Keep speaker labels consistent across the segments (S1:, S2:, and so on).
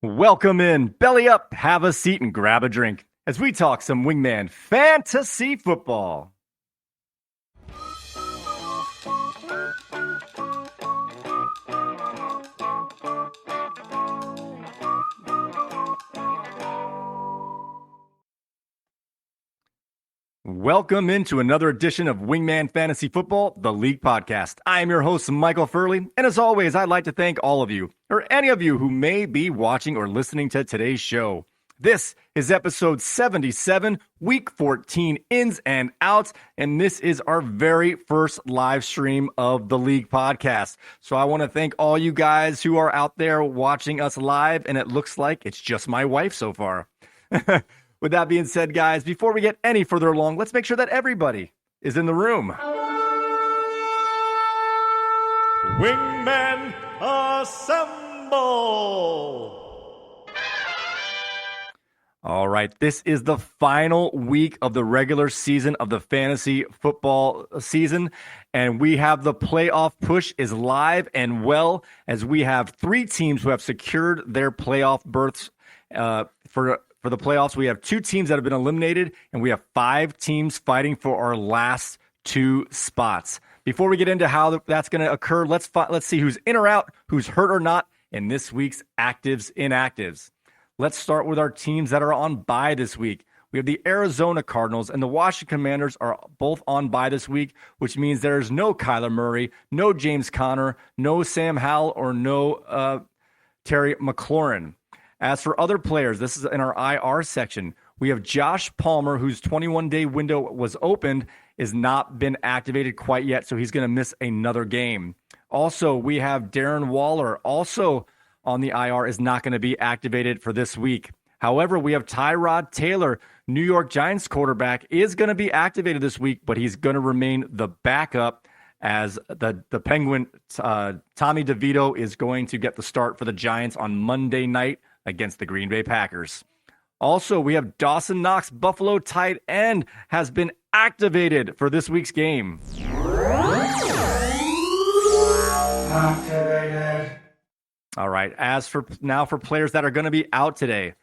S1: Welcome in, belly up, have a seat, and grab a drink as we talk some Wingman fantasy football. Welcome into another edition of Wingman Fantasy Football, the League Podcast. I am your host, Michael Furley, and as always, I'd like to thank all of you, or any of you who may be watching or listening to today's show. This is episode 77, week 14, ins and outs, and this is our very first live stream of the League Podcast. So I want to thank all you guys who are out there watching us live, and it looks like it's just my wife so far. With that being said, guys, before we get any further along, let's make sure that everybody is in the room.
S2: Wingmen assemble!
S1: All right, this is the final week of the regular season of the fantasy football season, and we have the playoff push is live and well, as we have 3 teams who have secured their playoff berths for the playoffs. We have 2 teams that have been eliminated, and we have 5 teams fighting for our last 2 spots. Before we get into how that's going to occur, let's see who's in or out, who's hurt or not in this week's Actives Inactives. Let's start with our teams that are on bye this week. We have the Arizona Cardinals and the Washington Commanders are both on bye this week, which means there's no Kyler Murray, no James Conner, no Sam Howell, or no Terry McLaurin. As for other players, this is in our IR section. We have Josh Palmer, whose 21-day window was opened, is not been activated quite yet, so he's going to miss another game. Also, we have Darren Waller, also on the IR, is not going to be activated for this week. However, we have Tyrod Taylor, New York Giants quarterback, is going to be activated this week, but he's going to remain the backup as the Penguin, Tommy DeVito, is going to get the start for the Giants on Monday night against the Green Bay Packers. Also, we have Dawson Knox, Buffalo tight end, has been activated for this week's game.
S2: Activated.
S1: All right, as for players that are going to be out today.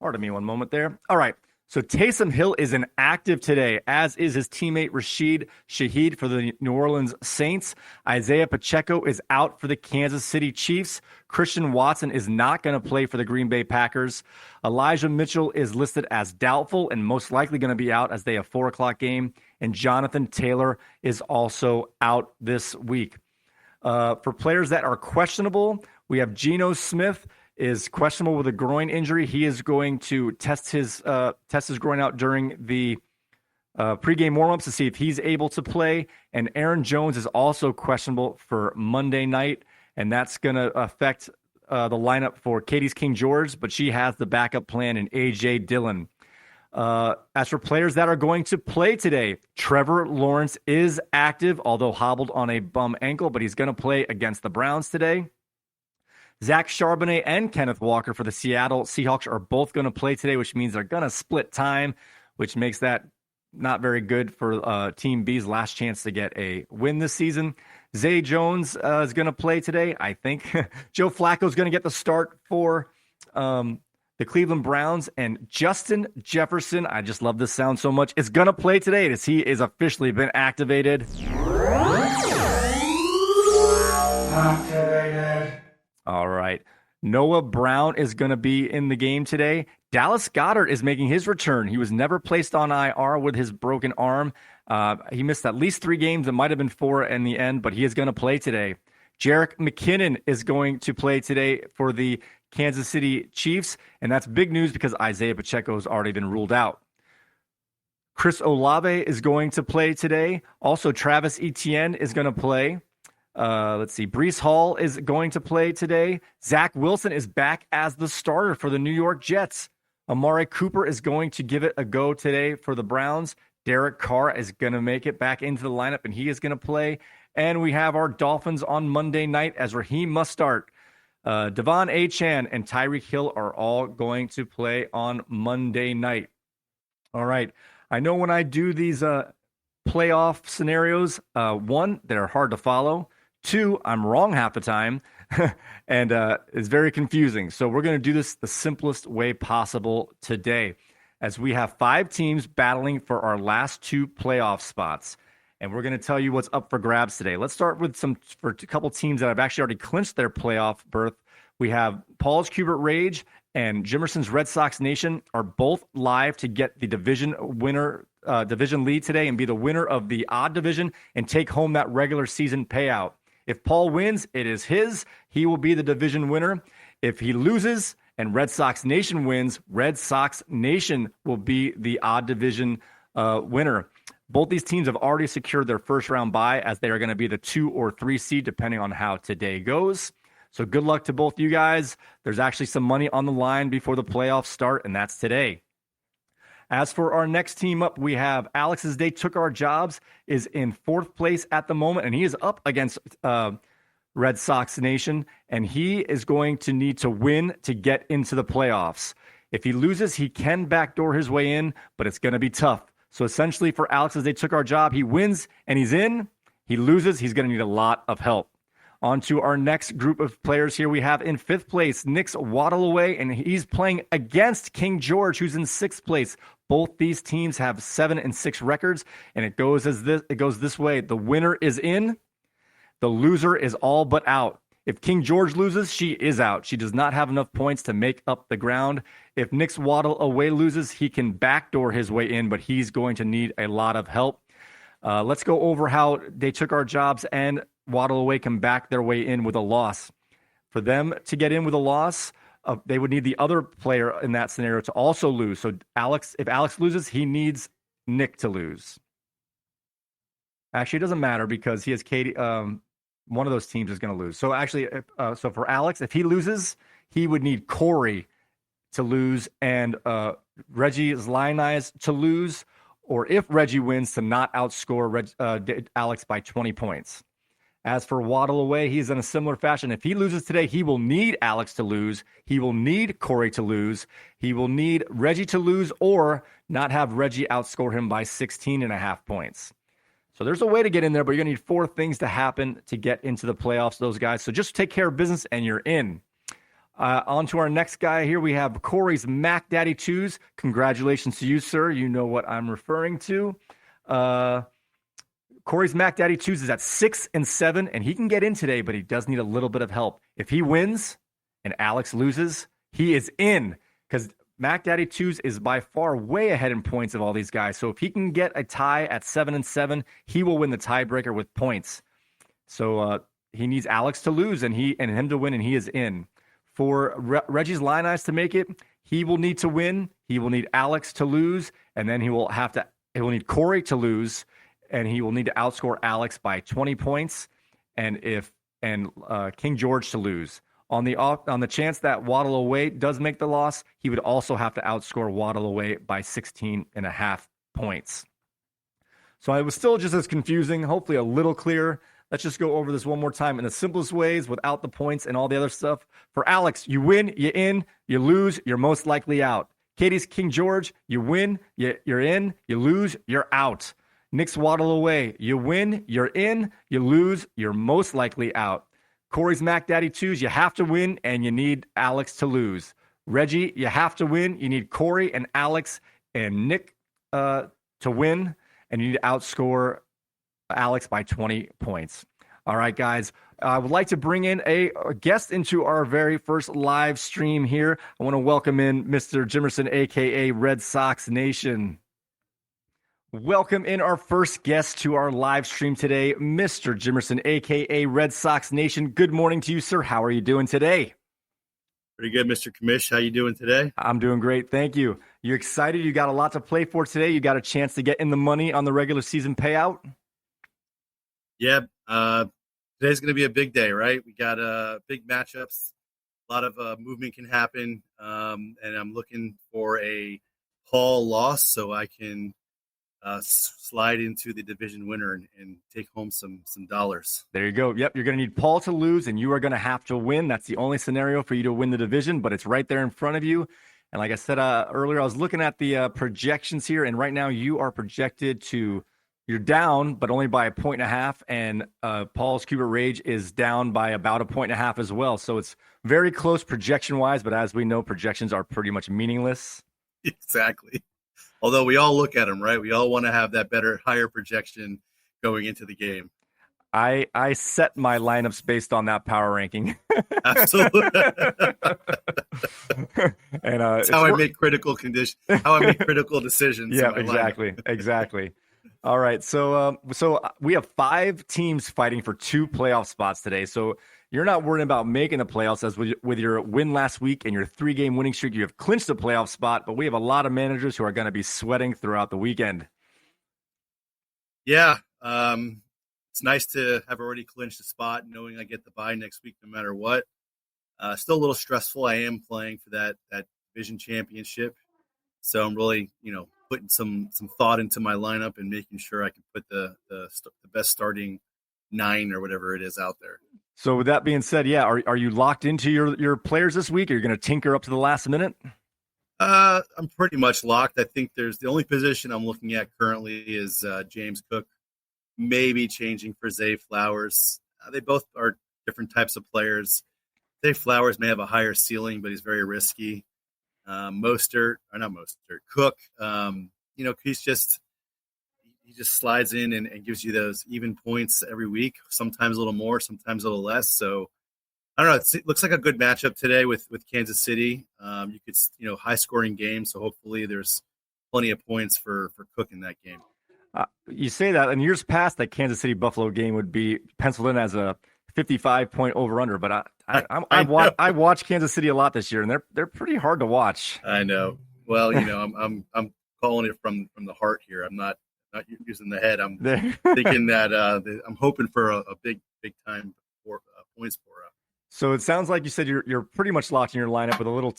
S1: Pardon me one moment there. All right, so Taysom Hill is inactive today, as is his teammate Rashid Shaheed for the New Orleans Saints. Isaiah Pacheco is out for the Kansas City Chiefs. Christian Watson is not going to play for the Green Bay Packers. Elijah Mitchell is listed as doubtful and most likely going to be out as they have 4 o'clock game. And Jonathan Taylor is also out this week. For players that are questionable, we have Geno Smith is questionable with a groin injury. He is going to test his groin out during the pregame warmups to see if he's able to play. And Aaron Jones is also questionable for Monday night, and that's going to affect the lineup for Katie's King George, but she has the backup plan in A.J. Dillon. As for players that are going to play today, Trevor Lawrence is active, although hobbled on a bum ankle, but he's going to play against the Browns today. Zach Charbonnet and Kenneth Walker for the Seattle Seahawks are both going to play today, which means they're going to split time, which makes that not very good for Team B's last chance to get a win this season. Zay Jones is going to play today, I think. Joe Flacco is going to get the start for the Cleveland Browns. And Justin Jefferson, I just love this sound so much, is going to play today as he is officially been activated.
S2: Activated.
S1: All right. Noah Brown is going to be in the game today. Dallas Goedert is making his return. He was never placed on IR with his broken arm. He missed at least 3 games. It might have been 4 in the end, but he is going to play today. Jerick McKinnon is going to play today for the Kansas City Chiefs, and that's big news because Isaiah Pacheco has already been ruled out. Chris Olave is going to play today. Also, Travis Etienne is going to play. Let's see. Breece Hall is going to play today. Zach Wilson is back as the starter for the New York Jets. Amari Cooper is going to give it a go today for the Browns. Derek Carr is going to make it back into the lineup, and he is going to play. And we have our Dolphins on Monday night as Raheem Mostert, Devon Achane, and Tyreek Hill are all going to play on Monday night. All right. I know when I do these playoff scenarios, 1, they're hard to follow. 2, I'm wrong half the time. and it's very confusing. So we're going to do this the simplest way possible today, as we have 5 teams battling for our last 2 playoff spots. And we're going to tell you what's up for grabs today. Let's start with a couple teams that have actually already clinched their playoff berth. We have Paul's Cubert Rage and Jimmerson's Red Sox Nation are both live to get the division lead today and be the winner of the odd division and take home that regular season payout. If Paul wins, it is his. He will be the division winner. If he loses and Red Sox Nation wins, Red Sox Nation will be the odd division winner. Both these teams have already secured their first round bye, as they are going to be the 2 or 3 seed, depending on how today goes. So good luck to both you guys. There's actually some money on the line before the playoffs start, and that's today. As for our next team up, we have Alex's They Took Our Jobs is in 4th place at the moment, and he is up against Red Sox Nation, and he is going to need to win to get into the playoffs. If he loses, he can backdoor his way in, but it's going to be tough. So essentially for Alex's They Took Our Job, he wins and he's in. He loses, he's going to need a lot of help. On to our next group of players here. We have in 5th place, Nick's Waddle Away, and he's playing against King George, who's in 6th place. Both these teams have 7-6 records, and it goes this way. The winner is in. The loser is all but out. If King George loses, she is out. She does not have enough points to make up the ground. If Nick's Waddle Away loses, he can backdoor his way in, but he's going to need a lot of help. Let's go over how They Took Our Jobs and Waddle Away can back their way in with a loss. For them to get in with a loss, they would need the other player in that scenario to also lose. So if Alex loses, he needs Nick to lose. Actually, it doesn't matter because he has Katie. One of those teams is going to lose. So actually, so for Alex, if he loses, he would need Corey to lose and Reggie's Lion Eyes to lose, or if Reggie wins, to not outscore Alex by 20 points. As for Waddle Away, he's in a similar fashion. If he loses today, he will need Alex to lose. He will need Corey to lose. He will need Reggie to lose, or not have Reggie outscore him by 16.5 points. So there's a way to get in there, but you're going to need 4 things to happen to get into the playoffs, those guys. So just take care of business and you're in. On to our next guy here. We have Corey's Mac Daddy 2s. Congratulations to you, sir. You know what I'm referring to. Corey's Mac Daddy 2s is at 6-7, and he can get in today, but he does need a little bit of help. If he wins and Alex loses, he is in, because Mac Daddy 2s is by far way ahead in points of all these guys. So if he can get a tie at 7-7, he will win the tiebreaker with points. So he needs Alex to lose and him to win, and he is in. For Reggie's Lion Eyes to make it, he will need to win. He will need Alex to lose, and then he will need Corey to lose, and he will need to outscore Alex by 20 points, and King George to lose. On the chance that Waddle Away does make the loss, he would also have to outscore Waddle Away by 16.5 points. So it was still just as confusing, hopefully a little clearer. Let's just go over this one more time in the simplest ways without the points and all the other stuff. For Alex, you win, you're in. You lose, you're most likely out. Katie's King George, you win, you're in. You lose, you're out. Nick's Waddle Away, you win, you're in. You lose, you're most likely out. Corey's Mac Daddy 2s, you have to win, and you need Alex to lose. Reggie, you have to win. You need Corey and Alex and Nick to win, and you need to outscore Alex by 20 points. All right, guys. I would like to bring in a guest into our very first live stream here. I want to welcome in Mr. Jimmerson, a.k.a. Red Sox Nation. Welcome in our first guest to our live stream today, Mr. Jimmerson, a.k.a. Red Sox Nation. Good morning to you, sir. How are you doing today?
S3: Pretty good, Mr. Commish. How you doing today?
S1: I'm doing great. Thank you. You excited? You got a lot to play for today? You got a chance to get in the money on the regular season payout?
S3: Yeah. Today's going to be a big day, right? We got big matchups. A lot of movement can happen. And I'm looking for a Paul loss so I can slide into the division winner and take home some dollars.
S1: There you go. Yep, you're going to need Paul to lose, and you are going to have to win. That's the only scenario for you to win the division, but it's right there in front of you. And like I said earlier, I was looking at the projections here, and right now you are projected to you're down, but only by 1.5. And Paul's Cuba Rage is down by about 1.5 as well. So it's very close projection wise. But as we know, projections are pretty much meaningless.
S3: Exactly. Although we all look at them, right? We all want to have that better, higher projection going into the game.
S1: I set my lineups based on that power ranking.
S3: Absolutely.
S1: And
S3: it's how I make critical decisions.
S1: Yeah, exactly. All right, so we have 5 teams fighting for 2 playoff spots today. So you're not worrying about making the playoffs, as with your win last week and your 3-game winning streak, you have clinched a playoff spot. But we have a lot of managers who are going to be sweating throughout the weekend.
S3: Yeah, it's nice to have already clinched a spot, knowing I get the bye next week no matter what. Still a little stressful. I am playing for that division championship, so I'm really putting some thought into my lineup and making sure I can put the best starting 9 or whatever it is out there.
S1: So with that being said, yeah, are you locked into your players this week? Or are you going to tinker up to the last minute?
S3: I'm pretty much locked. I think the only position I'm looking at currently is James Cook, maybe changing for Zay Flowers. They both are different types of players. Zay Flowers may have a higher ceiling, but he's very risky. Cook, he just slides in and gives you those even points every week, sometimes a little more, sometimes a little less. So I don't know. It looks like a good matchup today with Kansas City. You could, high scoring game. So hopefully there's plenty of points for Cook in that game.
S1: You say that in years past, that Kansas City Buffalo game would be penciled in as a 55-point over/under. But I watched Kansas City a lot this year, and they're pretty hard to watch.
S3: I know. Well, I'm calling it from the heart here. I'm not using the head. I'm thinking that I'm hoping for a big time points for.
S1: So it sounds like you said you're pretty much locked in your lineup with a little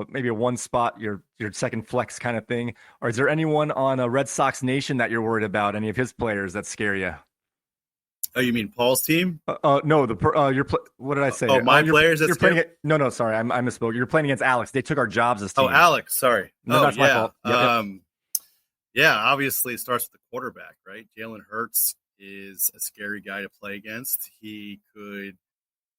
S1: maybe a one spot, your second flex kind of thing. Or is there anyone on a Red Sox Nation that you're worried about? Any of his players that scare you?
S3: Oh, you mean Paul's team?
S1: No, what did I say?
S3: Oh, my players.
S1: You're playing. No, sorry, I misspoke. You're playing against Alex. They took our jobs as team.
S3: Oh, Alex, sorry.
S1: No, that's my fault. Yep.
S3: Yeah, obviously it starts with the quarterback, right? Jalen Hurts is a scary guy to play against. He could,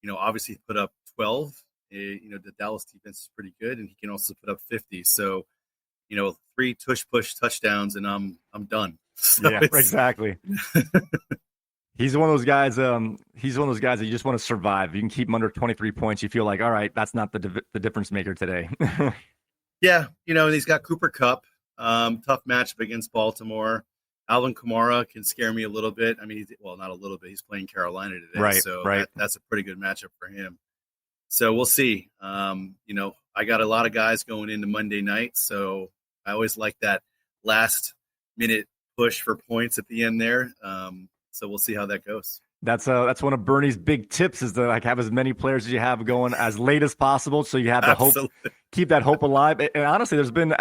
S3: obviously put up 12. The Dallas defense is pretty good, and he can also put up 50. So, 3 tush-push touchdowns, and I'm done. So
S1: yeah, exactly. He's one of those guys. He's one of those guys that you just want to survive. You can keep him under 23 points. You feel like, all right, that's not the difference maker today.
S3: Yeah, he's got Cooper Kupp. Tough matchup against Baltimore. Alvin Kamara can scare me a little bit. I mean, not a little bit. He's playing Carolina today,
S1: right.
S3: That's a pretty good matchup for him. So we'll see. I got a lot of guys going into Monday night, so I always like that last minute push for points at the end there. So we'll see how that goes.
S1: That's one of Bernie's big tips is to have as many players as you have going as late as possible, so you have the hope, keep that hope alive. And honestly, there's been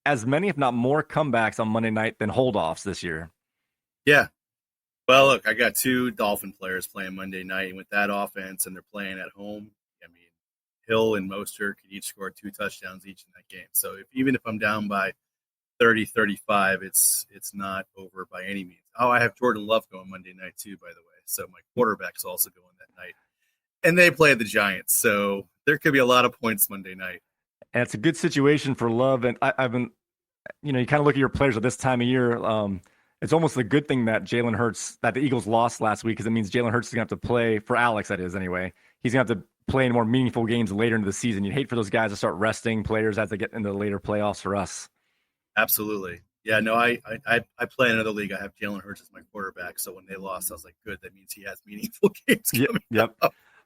S1: as many, if not more, comebacks on Monday night than holdoffs this year.
S3: Yeah. Well, look, I got 2 Dolphin players playing Monday night, and with that offense, and they're playing at home. I mean, Hill and Mostert could each score 2 touchdowns each in that game. So even if I'm down by 30, 35, it's not over by any means. Oh, I have Jordan Love going Monday night too, by the way. So my quarterback's also going that night. And they play the Giants. So there could be a lot of points Monday night.
S1: And it's a good situation for Love. And I've been, you kind of look at your players at this time of year. It's almost a good thing that that the Eagles lost last week, because it means Jalen Hurts is going to have to play, for Alex, that is anyway. He's going to have to play in more meaningful games later into the season. You'd hate for those guys to start resting players as they get into the later playoffs for us.
S3: Absolutely. Yeah, no, I play in another league. I have Jalen Hurts as my quarterback. So when they lost, I was like, good. That means he has meaningful games coming up.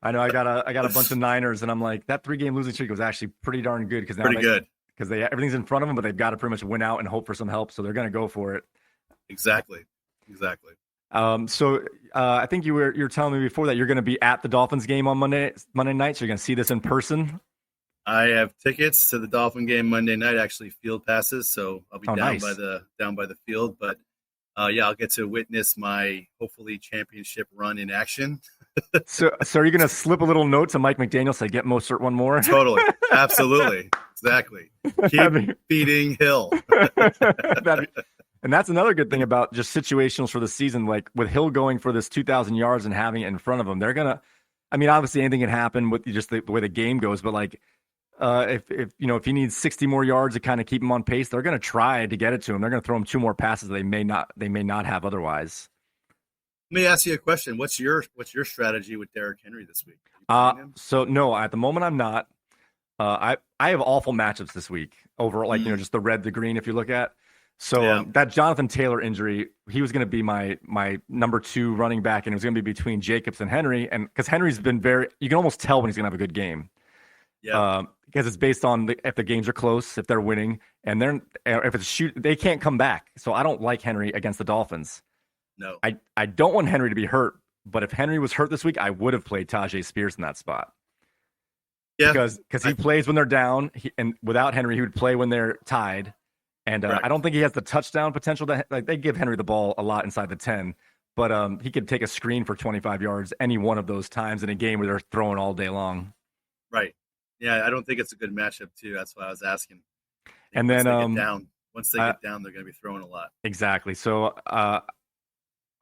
S1: I know. I got a bunch of Niners, and I'm like, that 3-game losing streak was actually pretty darn good because everything's in front of them, but they've got to pretty much win out and hope for some help. So they're going to go for it.
S3: Exactly.
S1: So I think you're telling me before that you're going to be at the Dolphins game on Monday night. So you're going to see this in person.
S3: I have tickets to the Dolphin game Monday night, actually field passes. So I'll be down by the field, but I'll get to witness my hopefully championship run in action.
S1: So are you going to slip a little note to Mike McDaniel, say get Mostert one more?
S3: Totally. Absolutely. Exactly. Keep beating Hill.
S1: And that's another good thing about just situationals for the season. Like with Hill going for this 2,000 yards and having it in front of him, they're gonna. I mean, obviously anything can happen with just the way the game goes, but like if he needs 60 more yards to kind of keep him on pace, they're going to try to get it to him. They're going to throw him 2 more passes they may not have otherwise.
S3: Let me ask you a question. What's your strategy with Derrick Henry this week?
S1: So no, at the moment I'm not. I have awful matchups this week over like just the red, the green. If you look at that Jonathan Taylor injury, he was going to be my number 2 running back, and it was going to be between Jacobs and Henry, and because Henry's been you can almost tell when he's going to have a good game.
S3: Yeah.
S1: Because it's based on if the games are close, if they're winning, and if it's they can't come back. So I don't like Henry against the Dolphins.
S3: No.
S1: I don't want Henry to be hurt, but if Henry was hurt this week, I would have played Tajay Spears in that spot.
S3: Yeah.
S1: Because he plays when they're down, and without Henry, he would play when they're tied. And I don't think he has the touchdown potential that they give Henry the ball a lot inside the 10, but he could take a screen for 25 yards any one of those times in a game where they're throwing all day long.
S3: Right. Yeah, I don't think it's a good matchup too. That's why I was asking.
S1: And then
S3: once they get down, they're going to be throwing a lot. Exactly.
S1: So I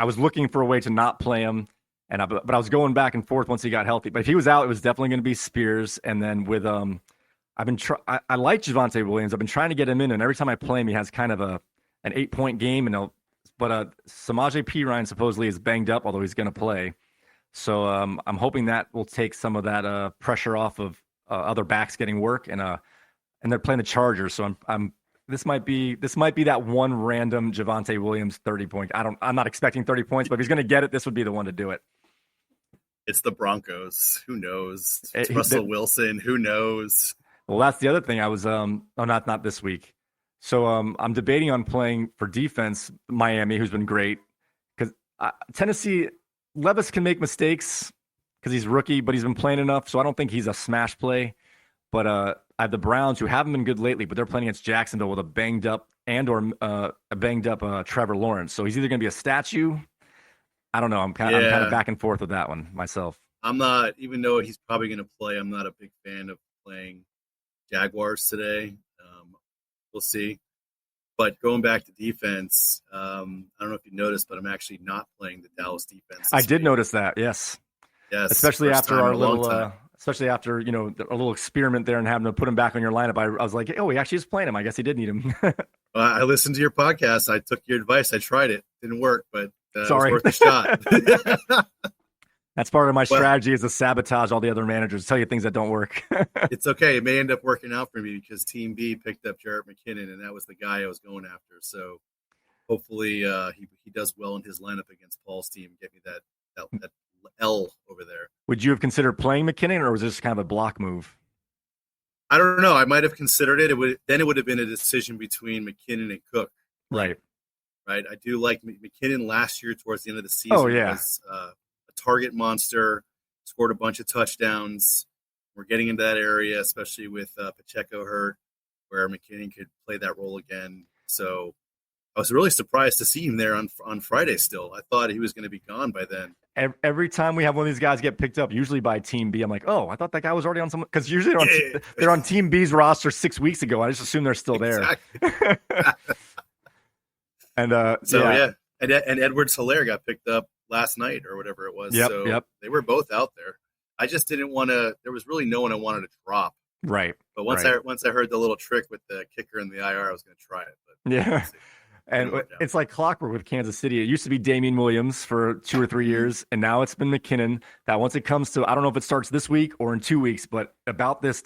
S1: was looking for a way to not play him, but I was going back and forth once he got healthy. But if he was out, it was definitely going to be Spears. And then with I like Javonte Williams. I've been trying to get him in, and every time I play him, he has kind of an 8-point game. But Samaje Perine supposedly is banged up, although he's going to play. So I'm hoping that will take some of that pressure off of other backs getting work, and they're playing the Chargers. So this might be that one random Javonte Williams 30-point. I'm not expecting 30 points, but if he's going to get it, this would be the one to do it.
S3: It's the Broncos. Who knows? It's Russell Wilson. Who knows?
S1: Well, that's the other thing. I was not this week. So I'm debating on playing for defense Miami, who's been great, because Tennessee Levis can make mistakes because he's rookie, but he's been playing enough, so I don't think he's a smash play. But I have the Browns, who haven't been good lately, but they're playing against Jacksonville with a banged up Trevor Lawrence. So he's either going to be a statue. I don't know. I'm kind of back and forth with that one myself.
S3: I'm not, even though he's probably going to play, I'm not a big fan of playing Jaguars today. We'll see. But going back to defense, I don't know if you noticed, but I'm actually not playing the Dallas defense.
S1: I did notice that. Yes. Especially after our little, a little experiment there and having to put him back on your lineup. I was like, oh, he actually is playing him. I guess he did need him.
S3: I listened to your podcast. I took your advice. I tried it. Didn't work, but
S1: sorry.
S3: It was worth a shot.
S1: That's part of my strategy, is to sabotage all the other managers, tell you things that don't work.
S3: It's okay. It may end up working out for me because Team B picked up Jarrett McKinnon, and that was the guy I was going after. So hopefully he does well in his lineup against Paul's team. Get me that L over there.
S1: Would you have considered playing McKinnon, or was this kind of a block move?
S3: I don't know. I might have considered it. It would have been a decision between McKinnon and Cook.
S1: Right.
S3: I do like McKinnon last year towards the end of the season.
S1: Oh, yeah.
S3: Was a target monster, scored a bunch of touchdowns. We're getting into that area, especially with Pacheco hurt, where McKinnon could play that role again. So I was really surprised to see him there on Friday still. I thought he was going to be gone by then.
S1: Every time we have one of these guys get picked up, usually by Team B, I'm like, oh, I thought that guy was already on some, because usually they're on Team B's roster 6 weeks ago. I just assume they're still there.
S3: Exactly.
S1: And
S3: and Edwards-Helaire got picked up last night or whatever it was.
S1: Yep.
S3: They were both out there. I just didn't want to. There was really no one I wanted to drop.
S1: Right.
S3: But once I heard the little trick with the kicker and the IR, I was going to try it. But
S1: yeah. And it's like clockwork with Kansas City. It used to be Damian Williams for 2 or 3 years, and now it's been McKinnon. That once it comes to, I don't know if it starts this week or in 2 weeks, but about this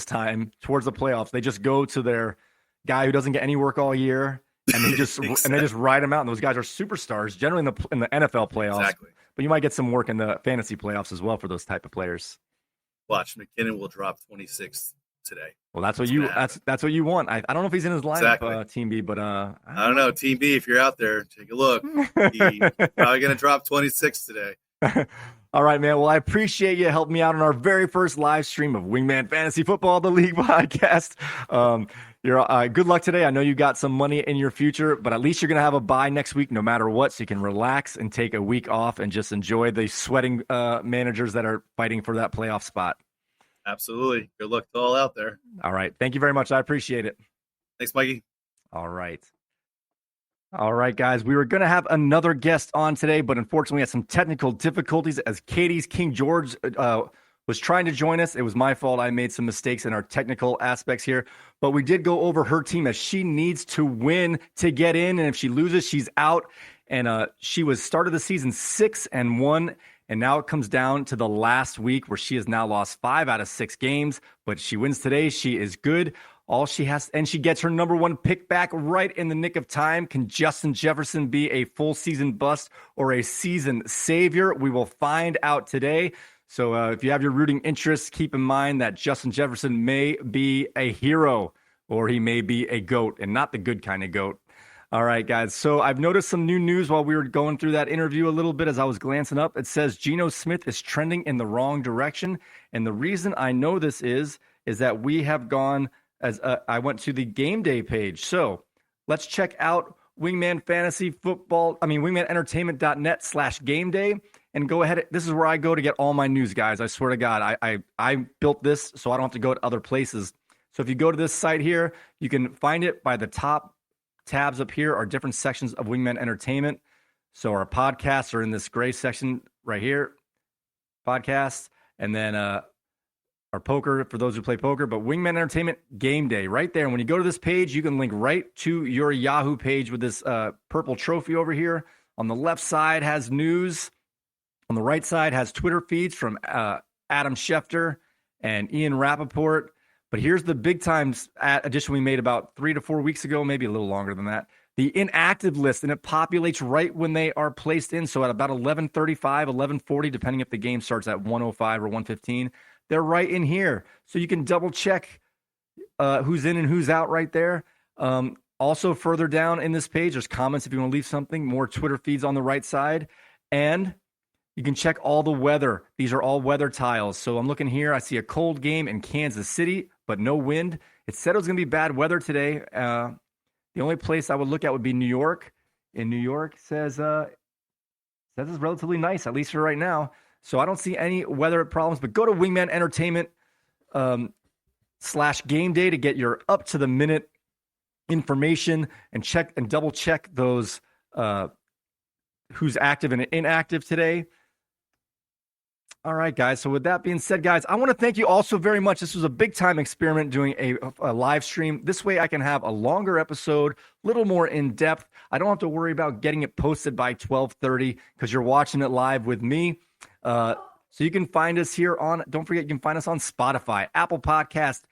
S1: time towards the playoffs, they just go to their guy who doesn't get any work all year, and they just
S3: Exactly.
S1: and they just ride him out. And those guys are superstars generally in the NFL playoffs.
S3: Exactly.
S1: But you might get some work in the fantasy playoffs as well for those type of players.
S3: Watch, McKinnon will drop 26 today.
S1: Well, that's what you want. I don't know if he's in his lineup,
S3: Exactly.
S1: Team B, but
S3: I don't know. Team B, if you're out there, take a look. He's probably going to drop 26 today.
S1: All right, man. Well, I appreciate you helping me out on our very first live stream of Wingman Fantasy Football, the League podcast. Good luck today. I know you got some money in your future, but at least you're going to have a bye next week no matter what, so you can relax and take a week off and just enjoy the sweating managers that are fighting for that playoff spot.
S3: Absolutely. Good luck to all out there.
S1: All right. Thank you very much. I appreciate it.
S3: Thanks, Mikey.
S1: All right. All right, guys. We were going to have another guest on today, but unfortunately, we had some technical difficulties as Katie's King George was trying to join us. It was my fault. I made some mistakes in our technical aspects here, but we did go over her team as she needs to win to get in, and if she loses, she's out. And she was started the season 6-1, and now it comes down to the last week where she has now lost 5 out of 6 games, but she wins today. She is good. All she has, and she gets her number 1 pick back right in the nick of time. Can Justin Jefferson be a full season bust or a season savior? We will find out today. So if you have your rooting interests, keep in mind that Justin Jefferson may be a hero or he may be a GOAT, and not the good kind of GOAT. All right, guys. So I've noticed some new news while we were going through that interview a little bit as I was glancing up. It says Geno Smith is trending in the wrong direction. And the reason I know this is that we have gone as I went to the game day page. So let's check out wingmanentertainment.net/game day and go ahead. This is where I go to get all my news, guys. I swear to God, I built this so I don't have to go to other places. So if you go to this site here, you can find it by the top tabs up here are different sections of Wingman Entertainment. So our podcasts are in this gray section right here, podcasts, and then our poker for those who play poker, but Wingman Entertainment Game Day right there. And when you go to this page, you can link right to your Yahoo page with this purple trophy over here. On the left side has news. On the right side has Twitter feeds from Adam Schefter and Ian Rappaport. But here's the big times addition we made about 3 to 4 weeks ago, maybe a little longer than that. The inactive list, and it populates right when they are placed in. So at about 11:35, 11:40, depending if the game starts at 1:05 or 1:15, they're right in here. So you can double check who's in and who's out right there. Also further down in this page, there's comments if you want to leave something, more Twitter feeds on the right side. And you can check all the weather. These are all weather tiles. So I'm looking here. I see a cold game in Kansas City, but no wind. It said it was going to be bad weather today. The only place I would look at would be New York. In New York, says it's relatively nice, at least for right now. So I don't see any weather problems. But go to Wingman Entertainment /game day to get your up to the minute information and check and double check those who's active and inactive today. All right, guys. So with that being said, guys, I want to thank you all so very much. This was a big time experiment doing a live stream. This way I can have a longer episode, a little more in depth. I don't have to worry about getting it posted by 12:30 because you're watching it live with me. So you can find us here on, don't forget, you can find us on Spotify, Apple Podcast,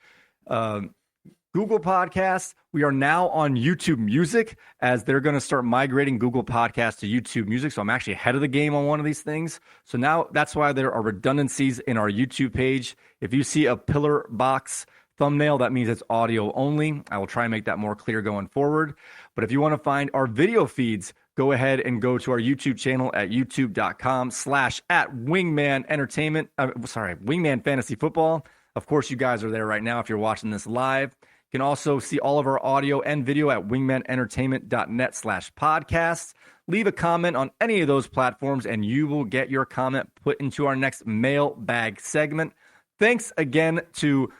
S1: Google Podcasts. We are now on YouTube Music as they're going to start migrating Google Podcasts to YouTube Music. So I'm actually ahead of the game on one of these things. So now that's why there are redundancies in our YouTube page. If you see a pillar box thumbnail, that means it's audio only. I will try and make that more clear going forward. But if you want to find our video feeds, go ahead and go to our YouTube channel at youtube.com/@Wingman Entertainment. Wingman Fantasy Football. Of course, you guys are there right now if you're watching this live. You can also see all of our audio and video at wingmanentertainment.net/podcasts. Leave a comment on any of those platforms and you will get your comment put into our next mailbag segment. Thanks again to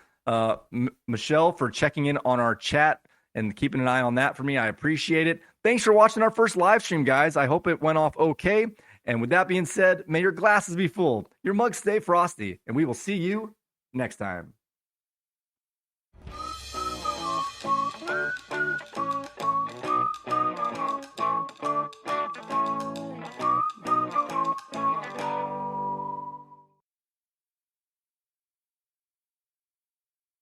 S1: Michelle for checking in on our chat and keeping an eye on that for me. I appreciate it. Thanks for watching our first live stream, guys. I hope it went off okay. And with that being said, may your glasses be full, your mugs stay frosty, and we will see you next time.